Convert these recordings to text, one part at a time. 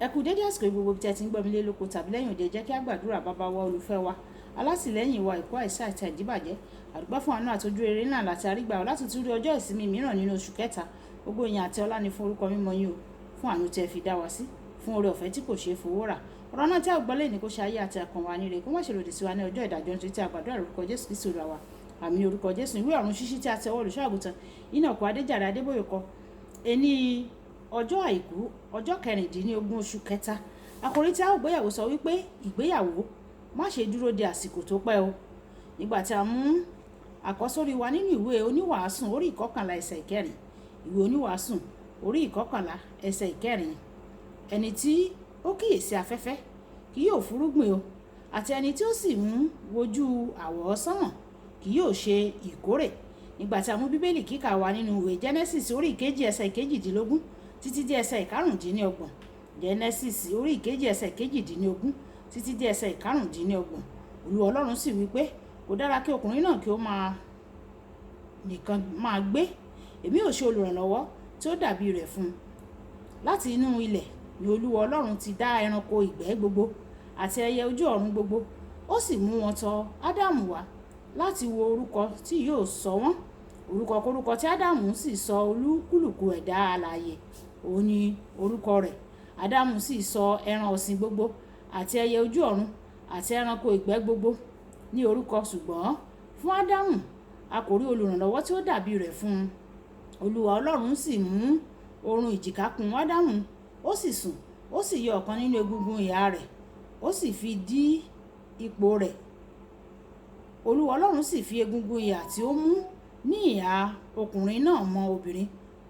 Ẹ kú dédé àsìkò gbogbo tí ẹ ti ń gbọ́ mi lé lóko tàbí lẹ́yìn òde, jẹ́ kí a gbàdúrà. Bàbá wa olùfẹ́ wa, alátìlẹ́yìn wa, ìkó àìsàn àti àìdíbàjẹ́, àdúgbò fún àánú àti ojú rere náà láti àrígbà láti tún rí ọjọ́ ìsinmi mìíràn nínú oṣù kẹta. Gbogbo ìyìn àti ọlá ni fún orúkọ mímọ́ yín o, fún àánú tí ẹ fi dá wa sí, fún oore ọ̀fẹ́ tí kò ṣeé fowó rà. Ọ̀rọ̀ náà tí a gbọ́ lẹ́yìn kó ṣe ayé àti ọkàn wa níre, kó má ṣe lòdì sí wa ní ọjọ́ ìdájọ́, nítorí tí a gbàdúrà lórúkọ Jésù Kristi Olúwa wa. Àmín. Orúkọ Jésù. Ìwé ọ̀run ṣíṣí tí a tẹ ọwọ́ Olùṣọ́-àgùntàn Enoch Adéjàre Adébóyè kọ. Ení ọjọ́ àìkú ọjọ́ 16 oṣù kẹta. Àkòrí tí a ó gbéyàwó sọ wípé ìgbéyàwó má ṣe dúró de àsìkò tó pẹ́ o. Nígbà tí a mú àkọ́sórí wa nínú ìwé oníwàásùn orí 11 ẹsẹ̀ 4. Ìwé oníwàásùn orí 11 ẹsẹ̀ 4. Ẹni tí ó kíyèsí afẹ́fẹ́ kì yóò fúrúgbìn o, àti ẹni tí ó sì ń wojú àwọ̀ sánmọ̀ kì yóò ṣe ìkórè. Nígbà tí a mú bíbélì kíkà wa nínú ìwé Genesis orí 2 ẹsẹ̀ 18 títí dé ẹsẹ̀ 25. Genesis orí 2 ẹsẹ̀ 18 títí dé ẹsẹ̀ 25. Olúwa Ọlọ́run sì wí pé kò dára kí ọkùnrin náà kí ó nìkan máa gbé. Èmi ò ṣe olùrànlọ́wọ́ tí ó dàbí rẹ̀ fún un. Láti inú ilẹ̀ ni Olúwa Ọlọ́run ti dá ẹranko ìgbẹ́ gbogbo àti ẹyẹ ojú ọ̀run gbogbo. Ó sì mú wọn tọ̀ Ádámù wá láti wo orúkọ tí yóò sọ wọ́n. Orúkọ tí Ádámù sì sọ olúkúlùkù ẹ̀dá alààyè, òun ni orúkọ rẹ̀. Ádámù sì sọ ẹran ọ̀sìn gbogbo àti ẹyẹ ojú ọ̀run àti ẹranko ìgbẹ́ gbogbo ní orúkọ, ṣùgbọ́n fún Ádámù a kò rí olùrànlọ́wọ́ tí ó dàbí rẹ̀ fún un. Olúwa Ọlọ́run sì mú orun ìjìká kùn Ádámù, ó sì sùn, ó sì yọ ọ̀kan nínú egungun ìhà rẹ̀, ó sì fi dí ipò rẹ̀. Olúwa Ọlọ́run sì fi egungun ìhà tí ó mú ní ìhà ọkùnrin náà mọ́ obìnrin,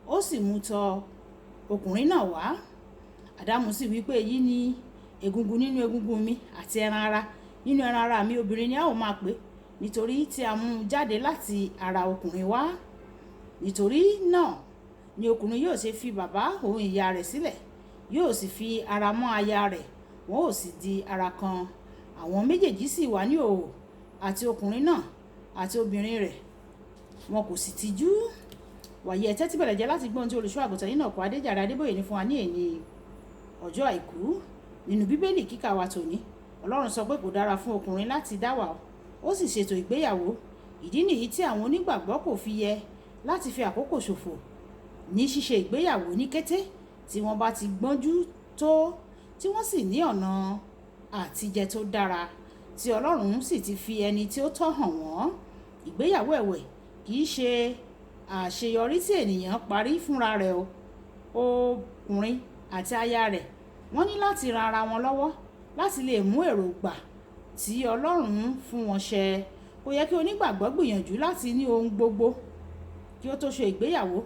ó sì mú tọ̀ ọkùnrin náà wá. Ádámù sì wí pé èyí ni egungun nínú egungun mi àti ẹran ara nínú ẹran ara mi, obìnrin ni a ó máa pè, nítorí tí a mú jáde láti ara ọkùnrin wá. Nítorí náà ni ọkùnrin yóò ṣe fi bàbá òun ìyá rẹ̀ sílẹ̀, yóò sì fi ara mọ́ aya rẹ̀, wọn ó sì di ara kan. Àwọn méjèèjì sì wà ní ìhòhò, àti ọkùnrin náà àti obìnrin rẹ̀, wọn kò sì tijú. Wàyí ẹ tẹ́tí bẹ̀rẹ̀ jẹ́ láti gbọ́ ohun tí Olùṣọ́-àgùntàn Enoch Adéjàre Adébóyè ní fún wa ní èní ọjọ́ àìkú. Nínú bíbélì kíkà wa tòní, Ọlọ́run sọ pé kò dára fún ọkùnrin láti dá wà, ó sì ṣètò ìgbéyàwó. Ìdí nìyí tí àwọn onígbàgbọ́ kò fi yẹ láti fi àkókò ṣòfò ní ṣíṣe ìgbéyàwó ní kété tí wọ́n bá ti gbọ́njú tó, tí wọ́n sì ní ọ̀nà àtijẹ tó dára, tí Ọlọ́run sì ti fi ẹni tí ó tọ́ hàn wọ́n. Ìgbéyàwó ẹ̀wẹ̀ kì í ṣe àṣeyọrí tí ènìyàn parí fúnra rẹ̀ o. Ọkùnrin àti aya rẹ̀ wọ́n ní láti ran ara wọn lọ́wọ́ láti lè mú èròǹgbà tí Ọlọ́run fún wọn ṣẹ. Kò yẹ kí onígbàgbọ́ gbìyànjú láti ní ohun gbogbo kí ó tó ṣe ìgbéyàwó.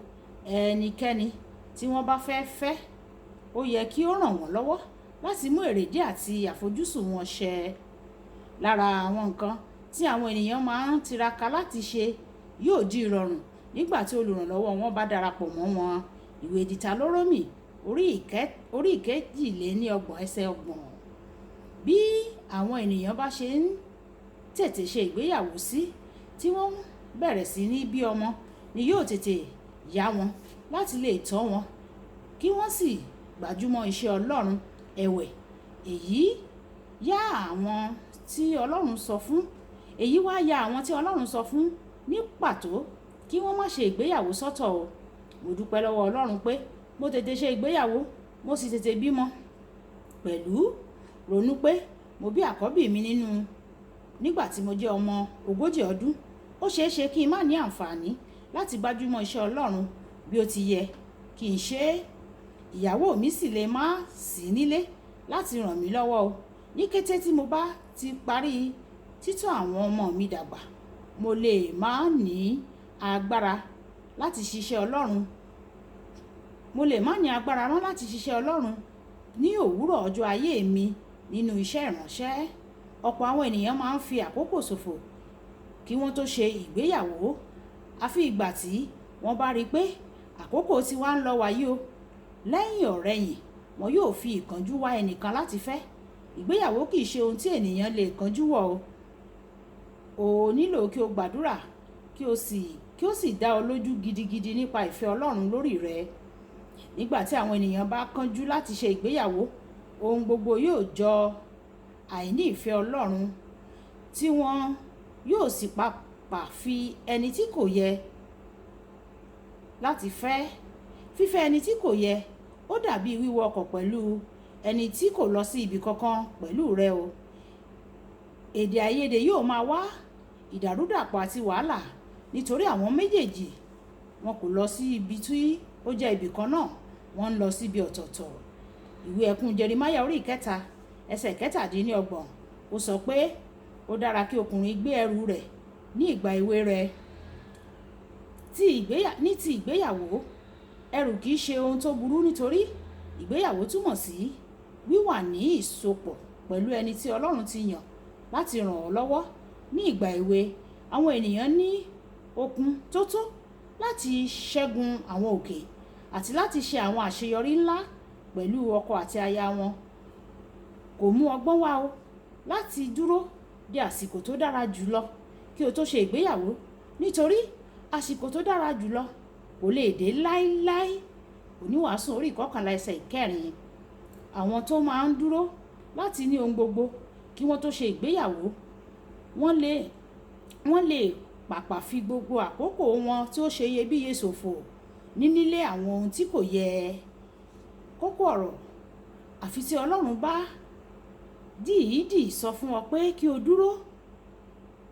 Ẹnikẹ́ni tí wọ́n bá fẹ́, ó yẹ kí ó ràn wọ́n lọ́wọ́ láti mú èrèdí àti àfojúsùn wọn ṣẹ. Lára àwọn nǹkan tí àwọn ènìyàn máa ń tiraka láti ṣe yóò di ìrọ̀rùn nígbà tí olùrànlọ́wọ́ wọn bá darapọ̀ mọ́ wọn. Ìwé Dìtàlórómì orí 22 ẹsẹ̀ 30. Bí àwọn ènìyàn bá ṣe ń tètè ṣe ìgbéyàwó sí, tí wọ́n bẹ̀rẹ̀ sí ní bí ọmọ, ni yóò tètè yá wọn láti lè tọ́ wọn kí wọ́n sì gbájúmọ́ iṣẹ́ Ọlọ́run. Ẹ̀wẹ̀, èyí wá yá àwọn tí Ọlọ́run sọ fún ní pàtó kí wọ́n má ṣe ìgbéyàwó sọ́tọ̀ o. Mo dúpẹ́ lọ́wọ́ Ọlọ́run pé mo tètè ṣe ìgbéyàwó, mo sì tètè bímọ. Pẹ̀lú ronú pé mo bí àkọ́bí mi nígbà tí mo jẹ́ ọmọ 40 ọdún. Ó ṣeé ṣe kí n má ní àǹfààní láti gbájúmọ́ iṣẹ́ Ọlọ́run bí ó ti yẹ kí n ṣe. Ìyàwó mi sì lè má sí nílé láti ràn mí lọ́wọ́ o. Ní kété tí mo bá ti parí títọ́ àwọn ọmọ mi dàgbà, mo lè má ní agbára láti ṣiṣẹ́ Ọlọ́run. láti ṣiṣẹ́ Ọlọ́run ní òwúrọ̀ ọjọ́ ayé mi nínú iṣẹ́ ìránṣẹ́. Ọ̀pọ̀ àwọn ènìyàn máa ń fi àkókò ṣòfò kí wọ́n tó ṣe ìgbéyàwó. Àfi ìgbà tí wọ́n bá rí pé àkókò tí wá ń lọ wáyé o, lẹ́yìn ọ̀rẹyìn wọn yóò fi ìkánjú wá ẹnìkan láti fẹ́. Ìgbéyàwó kì í ṣe ohun tí ènìyàn lè kánjú wọ̀ o. O nílò kí o gbàdúrà kí ó sì dá ọ lójú gidigidi nípa ìfẹ́ Ọlọ́run lórí rẹ. Nígbà tí àwọn ènìyàn bá kánjú láti ṣe ìgbéyàwó, ohun gbogbo yóò jọ àìní ìfẹ́ Ọlọ́run, tí wọ́n yóò sì pàpà fi ẹni tí kò yẹ láti fẹ́. Fífẹ́ ẹni tí kò yẹ ó dàbí wíwọ ọkọ̀ pẹ̀lú ẹni tí kò lọ sí ibì kankan pẹ̀lú rẹ o. Èdè àìyedè yóò máa wá, ìdàrúdàpọ̀ àti wàhálà, nítorí àwọn méjèèjì wọn kò lọ sí ibi tí ó jẹ́ ibì kan náà, wọ́n ń lọ síbi ọ̀tọ̀ọ̀tọ̀. Ìwé ẹkún Jeremáyà orí 3 ẹsẹ̀ 17 ó sọ pé ó dára kí ọkùnrin gbé ẹrù rẹ̀ ní ìgbà èwe rẹ̀. Ní ti ìgbéyàwó, ẹrù kìí ṣe ohun tó burú, nítorí ìgbéyàwó túmọ̀ sí wíwà ní ìsopọ̀ pẹ̀lú ẹni tí Ọlọ́run ti yàn láti ràn ọ́ lọ́wọ́. Ní ìgbà èwe, àwọn ènìyàn ní okun tó tó láti ṣẹ́gun àwọn òkè àti láti ṣe àwọn àṣeyọrí ńlá pẹ̀lú ọkọ àti aya wọn. Kò mú ọgbọ́n wá o láti dúró di àsìkò tó dára jùlọ kí o tó ṣe ìgbéyàwó, nítorí àsìkò tó dára jùlọ kò lè dé láíláí. Oníwàásù orí 11 ẹsẹ̀ 4. Àwọn tó máa ń dúró láti ní ohun gbogbo kí wọ́n tó ṣe ìgbéyàwó, wọ́n lè pàpà fi gbogbo àkókò wọn tí ó ṣe iyebíye ṣòfò nílé àwọn ohun tí kò yẹ. Kókó ọ̀rọ̀: àfi tí Ọlọ́run bá dìídì sọ fún ọ pé kí o dúró,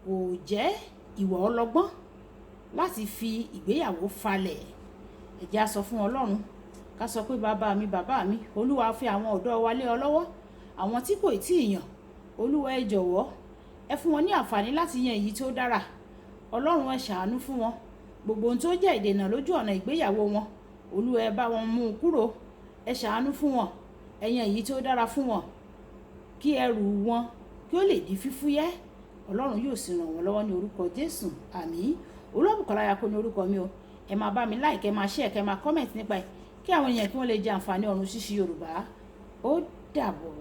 kò jẹ́ ìwọ ọlọ́gbọ́n láti fi ìgbéyàwó falẹ̀. Ẹ jẹ́ á sọ fún Ọlọ́run, ká sọ pé bàbá mi, Olúwa fi àwọn ọ̀dọ́ wa lé ọ lọ́wọ́, àwọn tí kò tí ì yàn. Olúwa ẹ jọ̀wọ́, ẹ fún wọn ní àǹfààní láti yan èyí tó dára. Ọlọ́run ẹ ṣàánú fún wọn. Gbogbo ohun tó jẹ́ ìdènà lójú ọ̀nà ìgbéyàwó wọn, Olúwa ẹ bá wọn mú un kúrò. Ẹ ṣàánú fún wọn, ẹ yan èyí tó dára fún wọn, kí ẹrù wọn kí ó lè di fífúyẹ́. Ọlọ́run yóò sì ràn wọ́n lọ́wọ́ ní orúkọ Jésù. Àmín. Olúwabùkọ́lá Ayako ní orúkọ mi o. Ẹ máa bá mi like, ẹ máa share, ẹ máa comment nípa ẹ̀, kí àwọn èèyàn kí wọ́n lè jẹ àǹfààní ọ̀run ṣíṣí Yorùbá. Ó dàbọ̀.